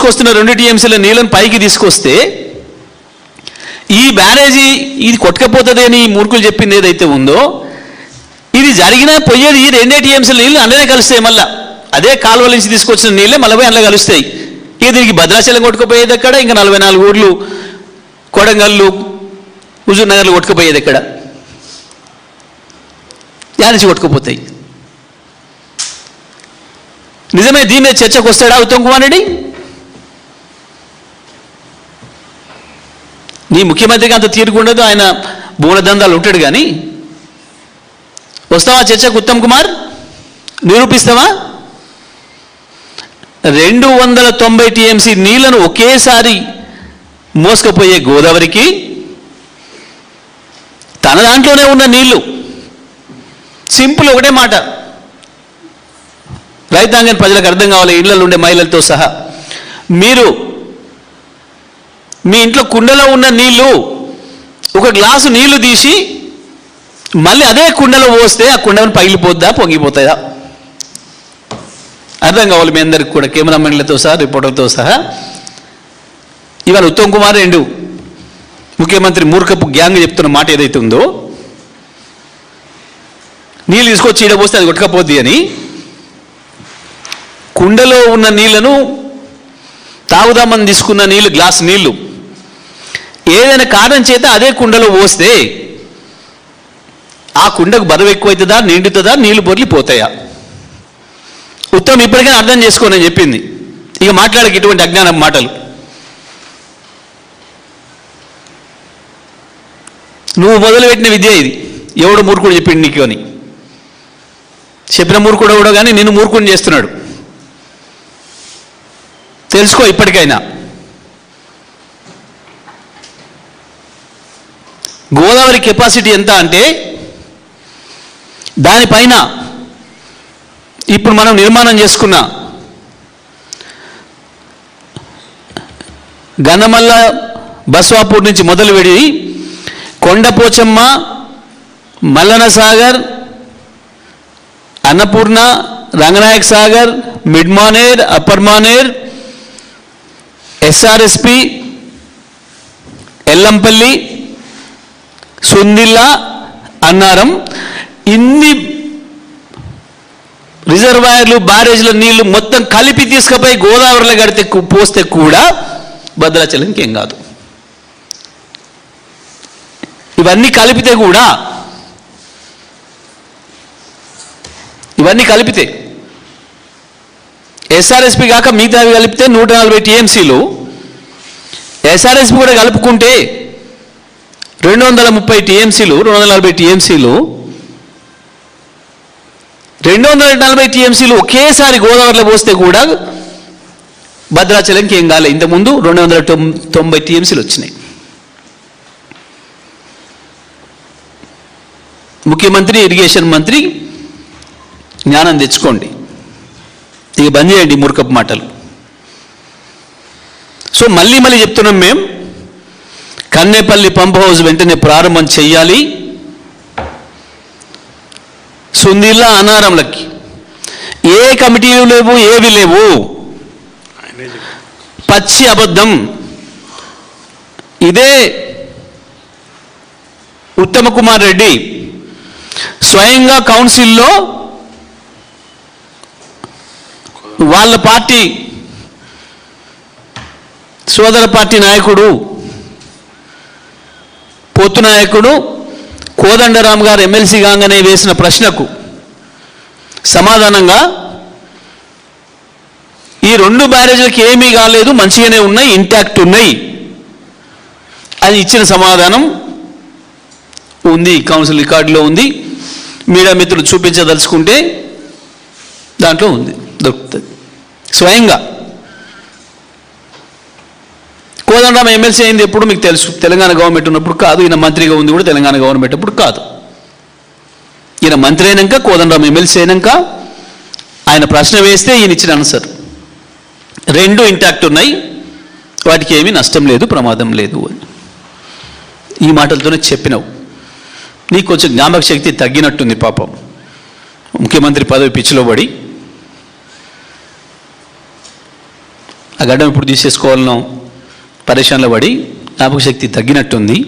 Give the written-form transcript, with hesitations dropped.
తీసుకొస్తున్న 2 టీఎంసీల నీళ్ళని పైకి తీసుకొస్తే ఈ బ్యారేజీ ఇది కొట్టకపోతుంది అని మూర్ఖులు చెప్పింది ఏదైతే ఉందో, ఇది జరిగినా పోయేది 2 టీఎంసీల నీళ్ళు అందులోనే కలుస్తాయి. మళ్ళీ అదే కాలువల నుంచి తీసుకొచ్చిన నీళ్ళే మళ్ళీ పోయి అందులో కలుస్తాయి. ఇక దీనికి భద్రాచలం కొట్టుకుపోయేది ఎక్కడ, ఇంకా 44 ఊర్లు కొడంగల్లు హుజూర్ నగర్లు కొట్టుకుపోయేది ఎక్కడ, యానించి కొట్టుకుపోతాయి. నిజమే దీని మీద చర్చకు వస్తాడా ఉత్తమ్ కుమార్ రెడ్డి? నీ ముఖ్యమంత్రికి అంత తీరుకుండదు, ఆయన బోనదందాలు ఉంటాడు. కానీ వస్తావా చర్చకు ఉత్తమ్ కుమార్? నిరూపిస్తావా? 290 టీఎంసీ నీళ్లను ఒకేసారి మోసుకుపోయే గోదావరికి తన దాంట్లోనే ఉన్న నీళ్లు, సింపుల్ ఒకటే మాట, రైతాంగం ప్రజలకు అర్థం కావాలి, ఇళ్లలో ఉండే మహిళలతో సహా. మీరు మీ ఇంట్లో కుండలో ఉన్న నీళ్లు, ఒక గ్లాసు నీళ్లు తీసి మళ్ళీ అదే కుండలో పోస్తే ఆ కుండను పగిలిపోద్దా, పొంగిపోతుందా? అర్థం కావాలి మీ అందరికి కూడా, కెమెరామెన్లతో సహా, రిపోర్టర్తో సహా. ఇవాళ ఉత్తమ్ కుమార్ రెడ్డి ముఖ్యమంత్రి మూర్ఖపు గ్యాంగ్ చెప్తున్న మాట ఏదైతే ఉందో, నీళ్ళు తీసుకొచ్చి ఈడ పోస్తే అది కొట్టకపోద్ది అని, కుండలో ఉన్న నీళ్లను తాగుదామని తీసుకున్న నీళ్ళు, గ్లాస్ నీళ్లు ఏదైనా కారణం చేత అదే కుండలో పోస్తే ఆ కుండకు బరువు ఎక్కువవుతుందా, నిండుతుందా, నీళ్లు బొర్లి పోతాయా? ఉత్తమ్ ఇప్పటికైనా అర్థం చేసుకోనని చెప్పింది. ఇక మాట్లాడక ఇటువంటి అజ్ఞానం మాటలు. నువ్వు మొదలుపెట్టిన విద్య ఇది. ఎవడు మూర్ఖుడు చెప్పిండు నీకు అని? చెప్పిన మూర్ఖుడు ఎవడో కానీ నిన్ను మూర్ఖుడిని చేస్తున్నాడు. తెలుసుకో ఇప్పటికైనా. గోదావరి కెపాసిటీ ఎంత అంటే, దానిపైన ఇప్పుడు మనం నిర్మాణం చేసుకున్న గన్నమల్ల బస్వాపూర్ నుంచి మొదలు పెడి Kondapochamma, Mallanna Sagar, Annapurna, Ranganayak Sagar, mid Maner, upper Maner, SRSP, Yellampalli, Sundilla, Annaram, ఇన్ని రిజర్వాయర్లు, బ్యారేజ్ల నీళ్లు మొత్తం కలిపి తీసుకుపోయి గోదావరిలో కడితే పోస్తే కూడా భద్రాచలంకి ఏం కాదు. ఇవన్నీ కలిపితే కూడా, ఇవన్నీ కలిపితే ఎస్ఆర్ఎస్పి కాక మిగతావి కలిపితే 140 టీఎంసీలు, ఎస్ఆర్ఎస్పి కూడా కలుపుకుంటే 230 టీఎంసీలు, 240 టీఎంసీలు, 240 టీఎంసీలు ఒకేసారి గోదావరిలో పోస్తే కూడా భద్రాచలంకి ఏం కాలే. ఇంతకుముందు 290 టీఎంసీలు వచ్చినాయి. ముఖ్యమంత్రి, ఇరిగేషన్ మంత్రి జ్ఞానం తెచ్చుకోండి. ఇక బంద్ చేయండి మూర్ఖపు మాటలు. సో మళ్ళీ చెప్తున్నాం మేము, కన్నేపల్లి పంప్ హౌస్ వెంటనే ప్రారంభం చెయ్యాలి. సుందిల్ల, అనారంలకి ఏ కమిటీలు లేవు, ఏవి లేవు, పచ్చి అబద్ధం. ఇదే ఉత్తమ్ కుమార్ రెడ్డి స్వయంగా కౌన్సిల్లో వాళ్ళ పార్టీ సోదర పార్టీ నాయకుడు, పొత్తు నాయకుడు కోదండరామ్ గారు ఎమ్మెల్సీ కాగానే వేసిన ప్రశ్నకు సమాధానంగా ఈ 2 బ్యారేజీలకి ఏమీ కాలేదు, మంచిగానే ఉన్నాయి, ఇంటాక్ట్ ఉన్నాయి అని ఇచ్చిన సమాధానం ఉంది. కౌన్సిల్ రికార్డులో ఉంది. మీడియా మిత్రులు చూపించదలుచుకుంటే దాంట్లో ఉంది, దొరుకుతుంది. స్వయంగా కోదండరామ్ ఎమ్మెల్సీ అయింది ఎప్పుడు మీకు తెలుసు, తెలంగాణ గవర్నమెంట్ ఉన్నప్పుడు కాదు. ఈయన మంత్రిగా ఉంది కూడా తెలంగాణ గవర్నమెంట్ అప్పుడు కాదు. ఈయన మంత్రి అయినాక, కోదండరామ్ ఎమ్మెల్సీ అయినాక ఆయన ప్రశ్న వేస్తే ఈయన ఇచ్చిన ఆన్సర్ 2 ఇంటాక్ట్ ఉన్నాయి, వాటికి ఏమీ నష్టం లేదు, ప్రమాదం లేదు అని ఈ మాటలతోనే చెప్పినావు. నీకు కొంచెం జ్ఞాపక శక్తి తగ్గినట్టుంది పాపం. ముఖ్యమంత్రి పదవి పిచ్చిలో పడి ఆ గడ్డం ఇప్పుడు తీసేసుకోవాలనో పరేషాన్లో పడి జ్ఞాపక శక్తి తగ్గినట్టుంది.